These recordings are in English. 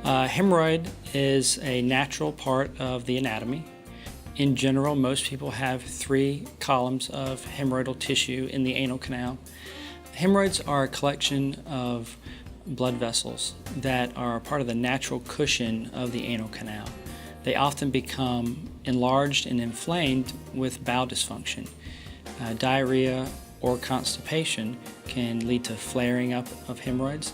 Hemorrhoid is a natural part of the anatomy. In general, most people have 3 columns of hemorrhoidal tissue in the anal canal. Hemorrhoids are a collection of blood vessels that are part of the natural cushion of the anal canal. They often become enlarged and inflamed with bowel dysfunction. Diarrhea or constipation can lead to flaring up of hemorrhoids.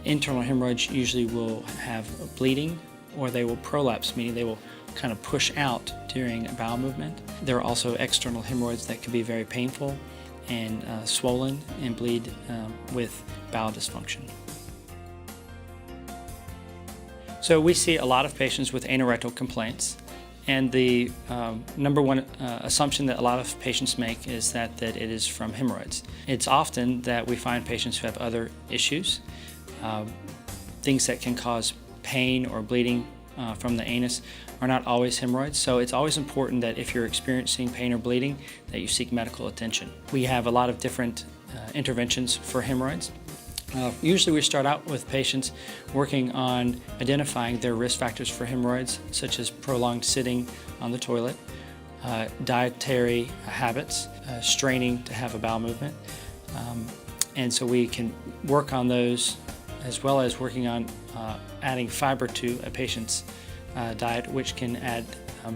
Internal hemorrhoids usually will have bleeding, or they will prolapse, meaning they will kind of push out during a bowel movement. There are also external hemorrhoids that can be very painful and swollen and bleed with bowel dysfunction. So we see a lot of patients with anorectal complaints, and the number one assumption that a lot of patients make is that it is from hemorrhoids. It's often that we find patients who have other issues, things that can cause pain or bleeding from the anus are not always hemorrhoids, so it's always important that if you're experiencing pain or bleeding that you seek medical attention. We have a lot of different interventions for hemorrhoids. Usually we start out with patients working on identifying their risk factors for hemorrhoids, such as prolonged sitting on the toilet, dietary habits, straining to have a bowel movement, and so we can work on those as well as working on adding fiber to a patient's diet, which can add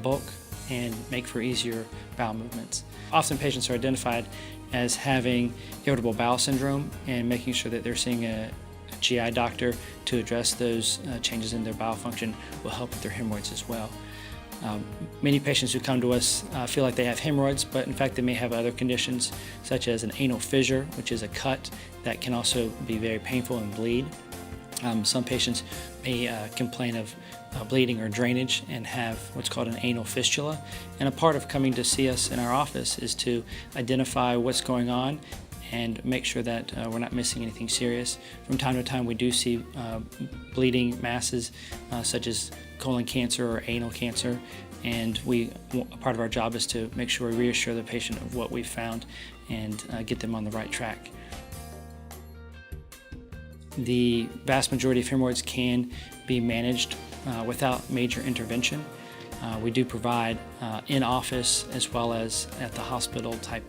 bulk and make for easier bowel movements. Often patients are identified as having irritable bowel syndrome, and making sure that they're seeing a GI doctor to address those changes in their bowel function will help with their hemorrhoids as well. Many patients who come to us feel like they have hemorrhoids, but in fact they may have other conditions such as an anal fissure, which is a cut that can also be very painful and bleed. Some patients may complain of bleeding or drainage and have what's called an anal fistula. And a part of coming to see us in our office is to identify what's going on and make sure that we're not missing anything serious. From time to time we do see bleeding masses such as colon cancer or anal cancer, and a part of our job is to make sure we reassure the patient of what we've found and get them on the right track. The vast majority of hemorrhoids can be managed without major intervention. We do provide in-office as well as at the hospital type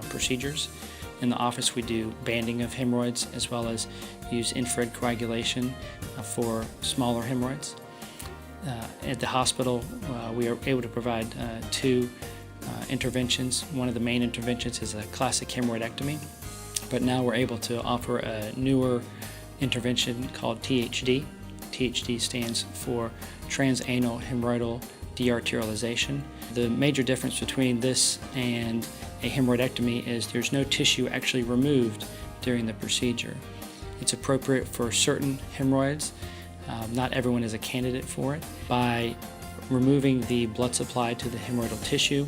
procedures. In the office we do banding of hemorrhoids as well as use infrared coagulation for smaller hemorrhoids. At the hospital we are able to provide 2 interventions. One of the main interventions is a classic hemorrhoidectomy, but now we're able to offer a newer intervention called THD. THD stands for transanal hemorrhoidal dearterialization. The major difference between this and a hemorrhoidectomy is there's no tissue actually removed during the procedure. It's appropriate for certain hemorrhoids. Not everyone is a candidate for it. By removing the blood supply to the hemorrhoidal tissue,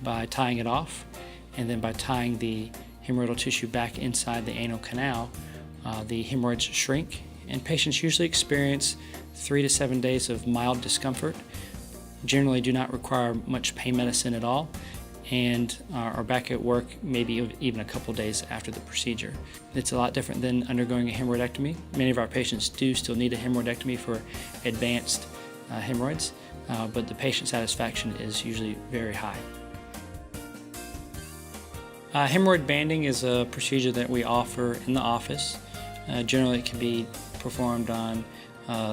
by tying it off, and then by tying the hemorrhoidal tissue back inside the anal canal, the hemorrhoids shrink, and patients usually experience 3 to 7 days of mild discomfort, generally do not require much pain medicine at all, and are back at work maybe even a couple days after the procedure. It's a lot different than undergoing a hemorrhoidectomy. Many of our patients do still need a hemorrhoidectomy for advanced hemorrhoids, but the patient satisfaction is usually very high. Hemorrhoid banding is a procedure that we offer in the office. Generally it can be performed on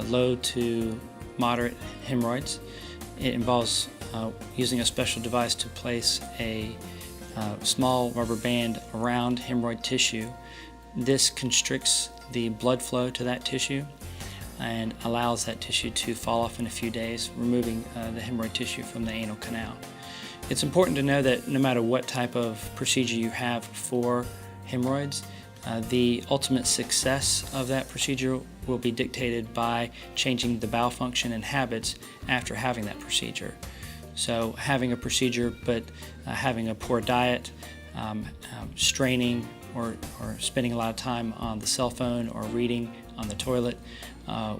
low to moderate hemorrhoids. It involves using a special device to place a small rubber band around hemorrhoid tissue. This constricts the blood flow to that tissue and allows that tissue to fall off in a few days, removing the hemorrhoid tissue from the anal canal. It's important to know that no matter what type of procedure you have for hemorrhoids, the ultimate success of that procedure will be dictated by changing the bowel function and habits after having that procedure. So having a procedure but having a poor diet, straining or spending a lot of time on the cell phone or reading on the toilet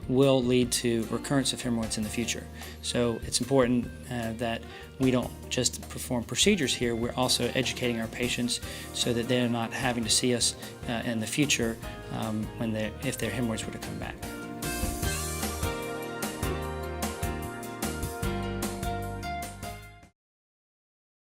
will lead to recurrence of hemorrhoids in the future. So it's important that we don't just perform procedures here, we're also educating our patients so that they're not having to see us in the future if their hemorrhoids were to come back.